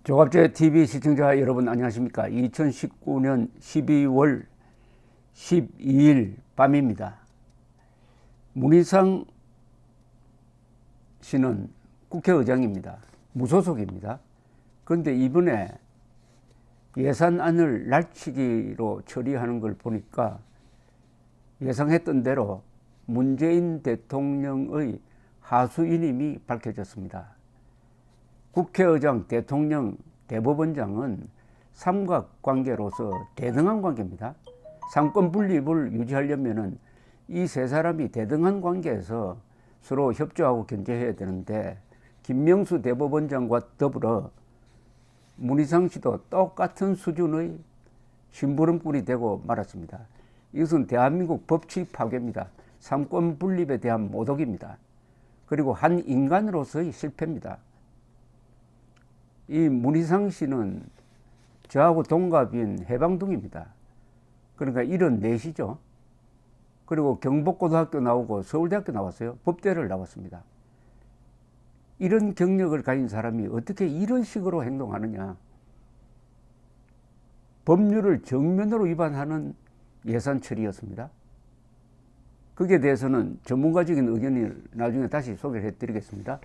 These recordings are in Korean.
조갑제 TV 시청자 여러분 안녕하십니까? 2019년 12월 12일 밤입니다. 문희상 씨는 국회의장입니다. 무소속입니다. 그런데 이번에 예산안을 날치기로 처리하는 걸 보니까 예상했던 대로 문재인 대통령의 하수인임이 밝혀졌습니다. 국회의장, 대통령, 대법원장은 삼각관계로서 대등한 관계입니다. 삼권 분립을 유지하려면 이 세 사람이 대등한 관계에서 서로 협조하고 견제해야 되는데, 김명수 대법원장과 더불어 문희상 씨도 똑같은 수준의 심부름꾼이 되고 말았습니다. 이것은 대한민국 법치 파괴입니다. 삼권 분립에 대한 모독입니다. 그리고 한 인간으로서의 실패입니다. 이 문희상 씨는 저하고 동갑인 해방둥입니다. 그러니까 74시죠. 그리고 경복고등학교 나오고 서울대학교 나왔어요. 법대를 나왔습니다. 이런 경력을 가진 사람이 어떻게 이런 식으로 행동하느냐. 법률을 정면으로 위반하는 예산 처리였습니다. 거기에 대해서는 전문가적인 의견을 나중에 다시 소개를 해드리겠습니다.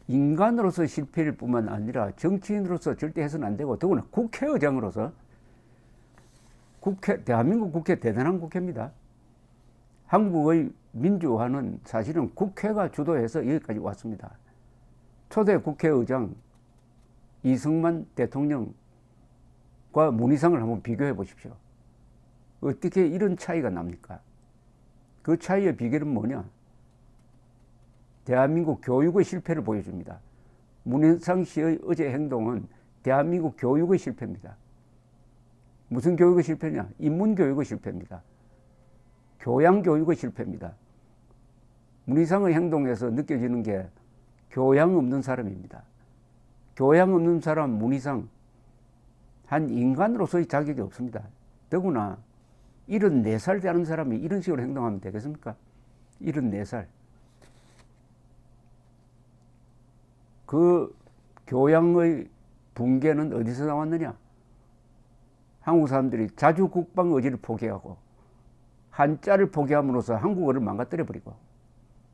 인간으로서 실패일 뿐만 아니라 정치인으로서 절대 해서는 안 되고, 더구나 국회의장으로서, 대한민국 국회 대단한 국회입니다. 한국의 민주화는 사실은 국회가 주도해서 여기까지 왔습니다. 초대 국회의장 이승만 대통령과 문희상을 한번 비교해 보십시오. 어떻게 이런 차이가 납니까? 그 차이의 비결은 뭐냐? 대한민국 교육의 실패를 보여줍니다. 문희상 씨의 어제 행동은 대한민국 교육의 실패입니다. 무슨 교육의 실패냐? 인문교육의 실패입니다. 교양교육의 실패입니다. 문희상의 행동에서 느껴지는 게 교양 없는 사람입니다. 교양 없는 사람 문희상, 한 인간으로서의 자격이 없습니다. 더구나 74살 되는 사람이 이런 식으로 행동하면 되겠습니까? 74살. 그 교양의 붕괴는 어디서 나왔느냐? 한국 사람들이 자주 국방 의지를 포기하고 한자를 포기함으로써 한국어를 망가뜨려버리고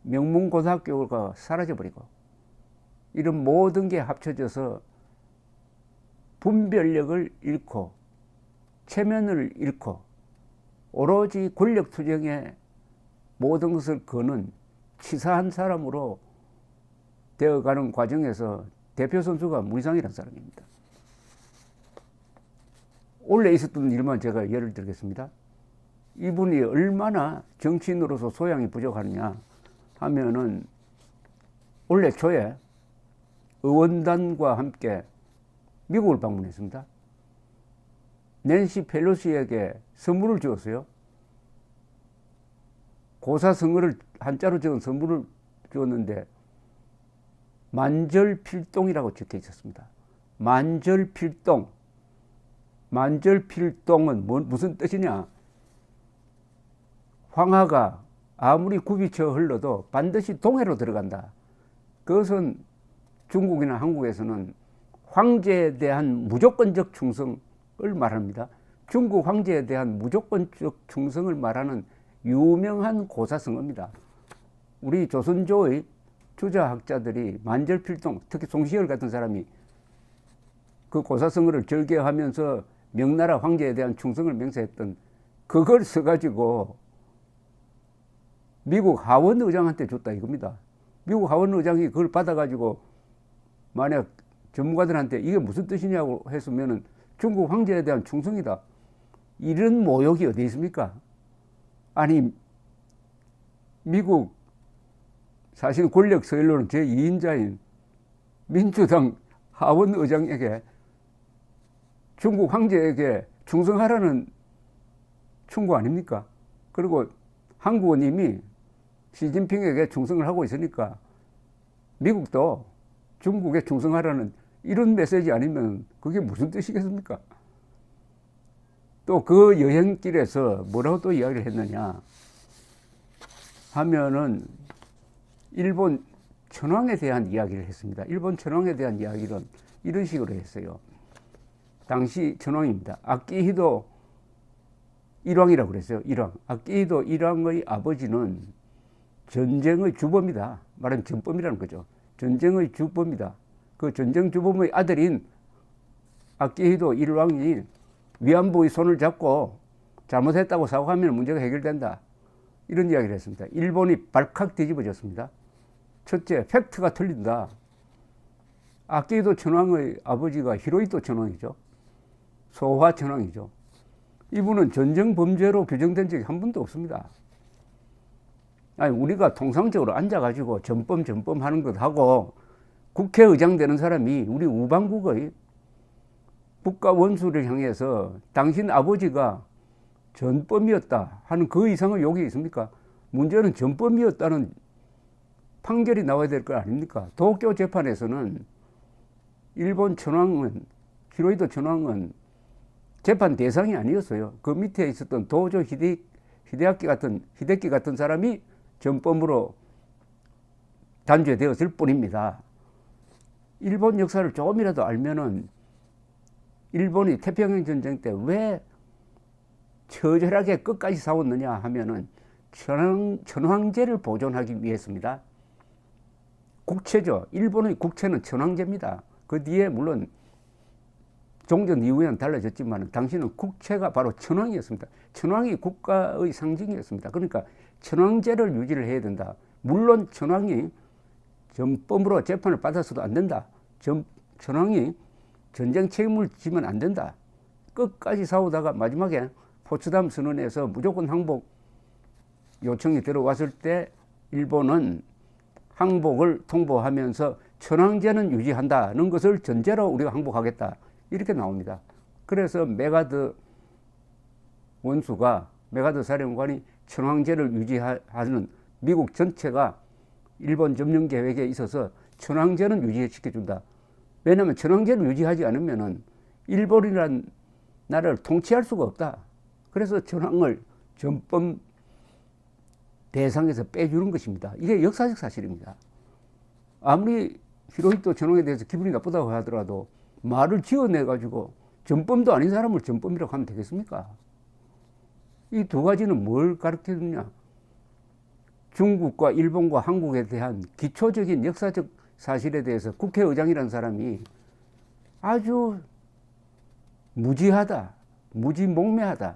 명문고등학교가 사라져버리고, 이런 모든 게 합쳐져서 분별력을 잃고 체면을 잃고 오로지 권력 투쟁에 모든 것을 거는 치사한 사람으로 되어가는 과정에서 대표 선수가 문희상이라는 사람입니다. 원래 있었던 일만 제가 예를 들겠습니다. 이분이 얼마나 정치인으로서 소양이 부족하느냐 하면은, 올해 초에 의원단과 함께 미국을 방문했습니다. 낸시 펠로시에게 선물을 주었어요. 고사성어를 한자로 적은 선물을 주었는데 만절필동이라고 적혀 있었습니다. 만절필동. 만절필동은 무슨 뜻이냐? 황하가 아무리 굽이쳐 흘러도 반드시 동해로 들어간다. 그것은 중국이나 한국에서는 황제에 대한 무조건적 충성을 말합니다. 중국 황제에 대한 무조건적 충성을 말하는 유명한 고사성어입니다. 우리 조선조의 주자학자들이 만절필동, 특히 송시열 같은 사람이 그 고사성어를 절개하면서 명나라 황제에 대한 충성을 맹세했던 그걸 써가지고 미국 하원 의장한테 줬다 이겁니다. 미국 하원 의장이 그걸 받아가지고 만약 전문가들한테 이게 무슨 뜻이냐고 했으면은 중국 황제에 대한 충성이다. 이런 모욕이 어디 있습니까? 아니, 미국 사실 권력 서열로는 제2인자인 민주당 하원 의장에게 중국 황제에게 충성하라는 충고 아닙니까? 그리고 한국은 이미 시진핑에게 충성을 하고 있으니까 미국도 중국에 충성하라는 이런 메시지 아니면 그게 무슨 뜻이겠습니까? 또 그 여행길에서 뭐라고 또 이야기를 했느냐 하면은, 일본 천황에 대한 이야기를 했습니다. 일본 천황에 대한 이야기는 이런 식으로 했어요. 당시 천황입니다. 아키히도 일왕이라고 그랬어요. 일왕. 아키히도 일왕의 아버지는 전쟁의 주범이다. 말하면 전범이라는 거죠. 전쟁의 주범이다. 그 전쟁 주범의 아들인 아키히도 일왕이 위안부의 손을 잡고 잘못했다고 사과하면 문제가 해결된다. 이런 이야기를 했습니다. 일본이 발칵 뒤집어졌습니다. 첫째, 팩트가 틀린다. 아키히도 천황의 아버지가 히로히토 천황이죠. 소화 천황이죠. 이분은 전쟁 범죄로 규정된 적이 한 번도 없습니다. 아니, 우리가 통상적으로 앉아가지고 전범 하는 것 하고 국회의장 되는 사람이 우리 우방국의 국가 원수를 향해서 당신 아버지가 전범이었다 하는 그 이상의 욕이 있습니까? 문제는 전범이었다는 판결이 나와야 될 거 아닙니까? 도쿄 재판에서는 일본 천황은, 히로히토 천황은 재판 대상이 아니었어요. 그 밑에 있었던 도조 히데키 같은 사람이 전범으로 단죄되었을 뿐입니다. 일본 역사를 조금이라도 알면은 일본이 태평양 전쟁 때 왜 처절하게 끝까지 싸웠느냐 하면은 천황제를 보존하기 위해서입니다. 국채죠. 일본의 국채는 천황제입니다. 그 뒤에 물론 종전 이후에는 달라졌지만 당시는 국채가 바로 천황이었습니다. 천황이 국가의 상징이었습니다. 그러니까 천황제를 유지를 해야 된다. 물론 천황이 전범으로 재판을 받아서도 안 된다. 천황이 전쟁 책임을 지면 안 된다. 끝까지 싸우다가 마지막에 포츠담 선언에서 무조건 항복 요청이 들어왔을 때 일본은 항복을 통보하면서 천황제는 유지한다는 것을 전제로 우리가 항복하겠다. 이렇게 나옵니다. 그래서 메가드 원수가, 메가드 사령관이 천황제를 유지하는 미국 전체가 일본 점령 계획에 있어서 천황제는 유지시켜준다. 왜냐하면 천황제를 유지하지 않으면은 일본이라는 나라를 통치할 수가 없다. 그래서 천황을 전범 대상에서 빼주는 것입니다. 이게 역사적 사실입니다. 아무리 히로히토 천황에 대해서 기분이 나쁘다고 하더라도 말을 지어내가지고 전범도 아닌 사람을 전범이라고 하면 되겠습니까? 이 두 가지는 뭘 가르쳐주냐? 중국과 일본과 한국에 대한 기초적인 역사적 사실에 대해서 국회의장이라는 사람이 아주 무지하다, 무지몽매하다.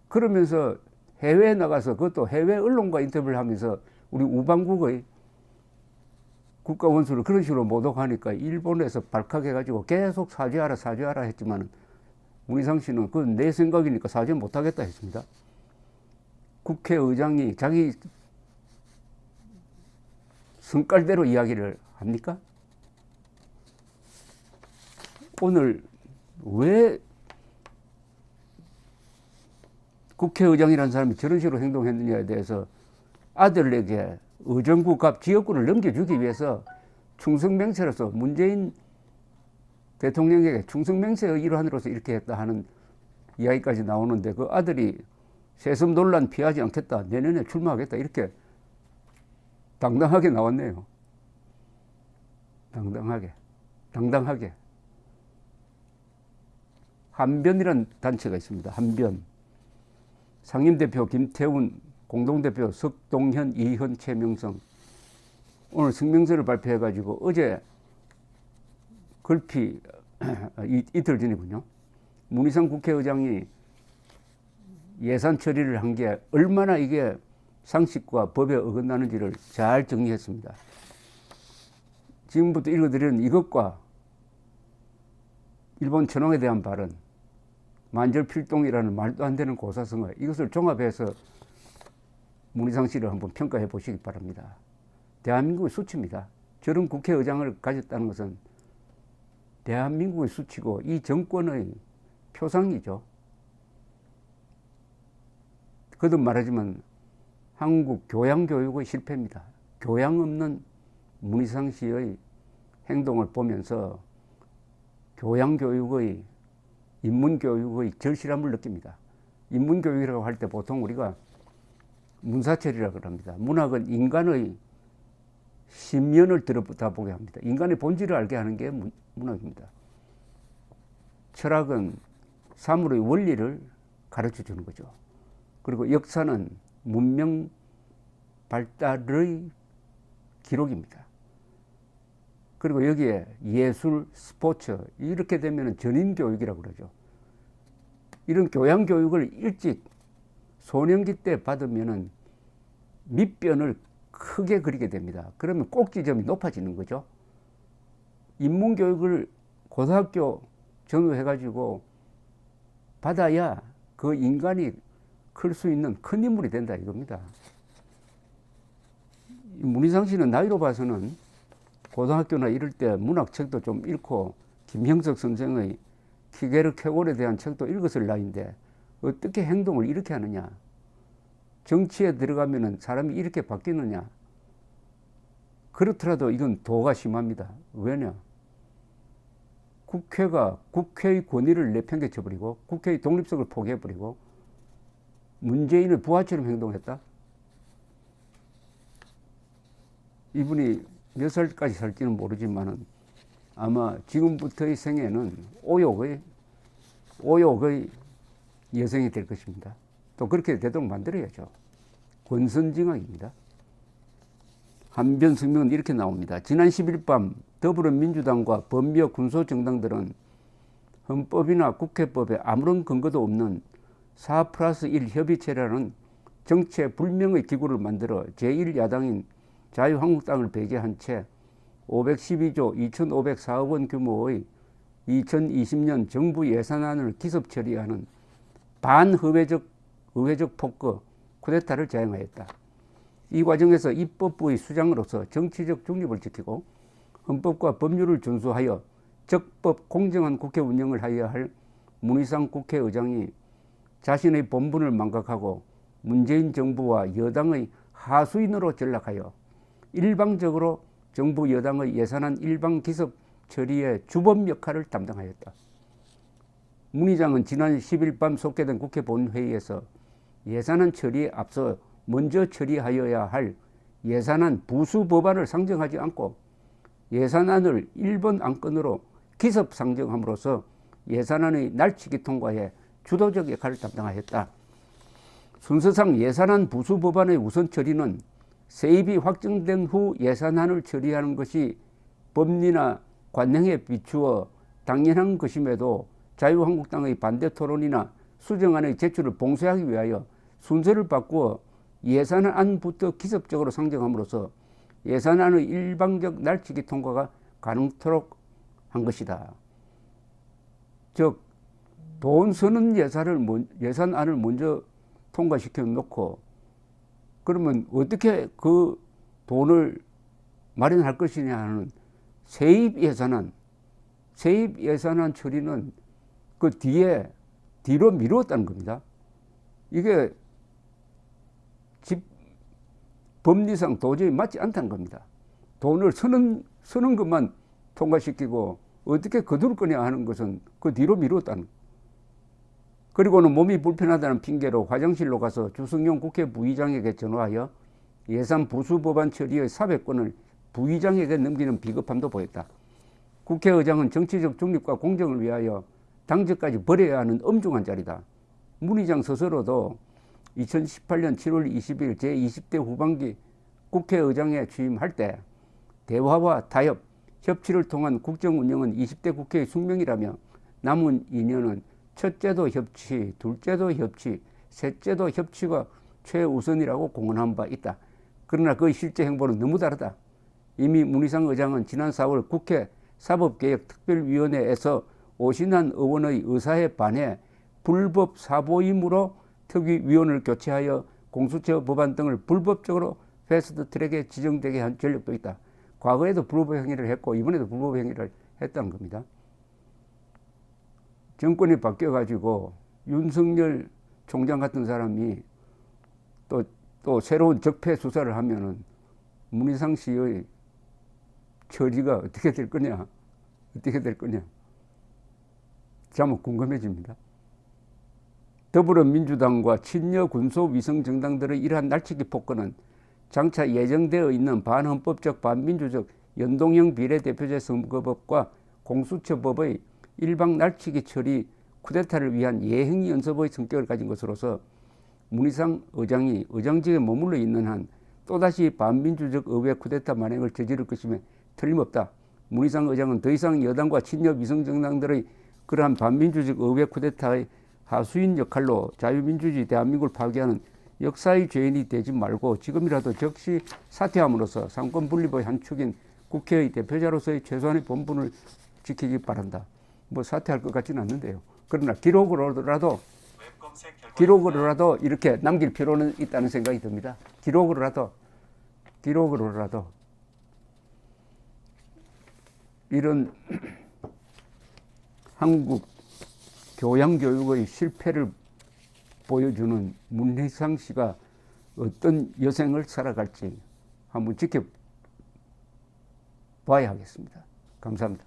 그러면서 해외에 나가서 그것도 해외 언론과 인터뷰를 하면서 우리 우방국의 국가 원수를 그런 식으로 모독하니까 일본에서 발칵해가지고 계속 사죄하라 했지만 문희상 씨는 그건 내 생각이니까 사죄 못하겠다 했습니다. 국회의장이 자기 성깔대로 이야기를 합니까? 오늘 왜 국회의장이라는 사람이 저런 식으로 행동했느냐에 대해서 아들에게 의정부 갑 지역구를 넘겨주기 위해서 충성맹세로서 문재인 대통령에게 충성맹세의 일환으로서 이렇게 했다 하는 이야기까지 나오는데 그 아들이 세습 논란 피하지 않겠다, 내년에 출마하겠다 이렇게 당당하게 나왔네요. 당당하게. 한변이라는 단체가 있습니다. 한변. 상임대표 김태훈, 공동대표 석동현, 이현, 최명성. 오늘 성명서를 발표해가지고 어제 글피 이틀 전이군요. 문희상 국회의장이 예산 처리를 한 게 얼마나 이게 상식과 법에 어긋나는지를 잘 정리했습니다. 지금부터 읽어드리는 이것과 일본 천황에 대한 발언, 만절필동이라는 말도 안 되는 고사성어, 이것을 종합해서 문희상 씨를 한번 평가해 보시기 바랍니다. 대한민국의 수치입니다. 저런 국회의장을 가졌다는 것은 대한민국의 수치고 이 정권의 표상이죠. 거듭 말하지만 한국 교양교육의 실패입니다. 교양 없는 문희상 씨의 행동을 보면서 교양교육의, 인문교육의 절실함을 느낍니다. 인문교육이라고 할 때 보통 우리가 문사철이라고 합니다. 문학은 인간의 심연을 들여다보게 합니다. 인간의 본질을 알게 하는 게 문학입니다. 철학은 사물의 원리를 가르쳐 주는 거죠. 그리고 역사는 문명 발달의 기록입니다. 그리고 여기에 예술, 스포츠 이렇게 되면 전인교육이라고 그러죠. 이런 교양교육을 일찍 소년기 때 받으면 밑변을 크게 그리게 됩니다. 그러면 꼭지점이 높아지는 거죠. 인문교육을 고등학교 전후해가지고 받아야 그 인간이 클 수 있는 큰 인물이 된다 이겁니다. 문희상 씨는 나이로 봐서는 고등학교나 이럴 때 문학책도 좀 읽고 김형석 선생의 키게르 쾌골에 대한 책도 읽었을 나이인데 어떻게 행동을 이렇게 하느냐. 정치에 들어가면 사람이 이렇게 바뀌느냐. 그렇더라도 이건 도가 심합니다. 왜냐. 국회가 국회의 권위를 내팽개쳐버리고 국회의 독립성을 포기해버리고 문재인의 부하처럼 행동했다. 이분이 몇 살까지 살지는 모르지만은 아마 지금부터의 생애는 오욕의 여성이 될 것입니다. 또 그렇게 되도록 만들어야죠. 권선징악입니다. 한변 성명은 이렇게 나옵니다. 지난 10일 밤 더불어민주당과 범비어 군소정당들은 헌법이나 국회법에 아무런 근거도 없는 4+1 협의체라는 정체 불명의 기구를 만들어 제1야당인 자유한국당을 배제한 채 512조 2,504억 원 규모의 2020년 정부 예산안을 기습 처리하는 반의회적 폭거 쿠데타를 자행하였다. 이 과정에서 입법부의 수장으로서 정치적 중립을 지키고 헌법과 법률을 준수하여 적법 공정한 국회 운영을 하여야 할 문희상 국회의장이 자신의 본분을 망각하고 문재인 정부와 여당의 하수인으로 전락하여 일방적으로 정부 여당의 예산안 일방 기습 처리의 주범 역할을 담당하였다. 문 의장은 지난 10일 밤 속개된 국회 본회의에서 예산안 처리에 앞서 먼저 처리하여야 할 예산안 부수 법안을 상정하지 않고 예산안을 1번 안건으로 기습 상정함으로써 예산안의 날치기 통과에 주도적 역할을 담당하였다. 순서상 예산안 부수 법안의 우선 처리는 세입이 확정된 후 예산안을 처리하는 것이 법리나 관행에 비추어 당연한 것임에도 자유한국당의 반대 토론이나 수정안의 제출을 봉쇄하기 위하여 순서를 바꾸어 예산안부터 기습적으로 상정함으로써 예산안의 일방적 날치기 통과가 가능토록 한 것이다. 즉 돈 쓰는 예산안을 먼저 통과시켜 놓고 그러면 어떻게 그 돈을 마련할 것이냐 하는 세입 예산안 처리는 그 뒤로 미루었다는 겁니다. 이게 법리상 도저히 맞지 않다는 겁니다. 돈을 쓰는 것만 통과시키고 어떻게 거둘 거냐 하는 것은 그 뒤로 미루었다는 거예요. 그리고는 몸이 불편하다는 핑계로 화장실로 가서 주승용 국회 부의장에게 전화하여 예산 부수 법안 처리의 사백권을 부의장에게 넘기는 비겁함도 보였다. 국회의장은 정치적 중립과 공정을 위하여 당직까지 버려야 하는 엄중한 자리다. 문 의장 스스로도 2018년 7월 20일 제20대 후반기 국회의장에 취임할 때 대화와 타협, 협치를 통한 국정운영은 20대 국회의 숙명이라며 남은 2년은 첫째도 협치, 둘째도 협치, 셋째도 협치가 최우선이라고 공언한 바 있다. 그러나 그의 실제 행보는 너무 다르다. 이미 문희상 의장은 지난 4월 국회 사법개혁특별위원회에서 오신환 의원의 의사에 반해 불법 사보임으로 특위위원을 교체하여 공수처 법안 등을 불법적으로 패스트트랙에 지정되게 한 전력도 있다. 과거에도 불법 행위를 했고 이번에도 불법 행위를 했다는 겁니다. 정권이 바뀌어가지고 윤석열 총장 같은 사람이 또 새로운 적폐 수사를 하면은 문희상 씨의 처리가 어떻게 될 거냐? 참 궁금해집니다. 더불어민주당과 친여 군소 위성 정당들의 이러한 날치기 폭거는 장차 예정되어 있는 반헌법적 반민주적 연동형 비례대표제 선거법과 공수처법의 일방 날치기 처리 쿠데타를 위한 예행 연습의 성격을 가진 것으로서 문희상 의장이 의장직에 머물러 있는 한 또다시 반민주적 의회 쿠데타 만행을 저지를 것임에 틀림없다. 문희상 의장은 더 이상 여당과 친여 위성정당들의 그러한 반민주적 의회 쿠데타의 하수인 역할로 자유민주주의 대한민국을 파괴하는 역사의 죄인이 되지 말고 지금이라도 즉시 사퇴함으로써 상권 분립의 한 축인 국회의 대표자로서의 최소한의 본분을 지키기 바란다. 뭐 사퇴할 것 같지는 않는데요. 그러나 기록으로라도 이렇게 남길 필요는 있다는 생각이 듭니다. 기록으로라도 이런 한국 교양교육의 실패를 보여주는 문희상 씨가 어떤 여생을 살아갈지 한번 지켜봐야 하겠습니다. 감사합니다.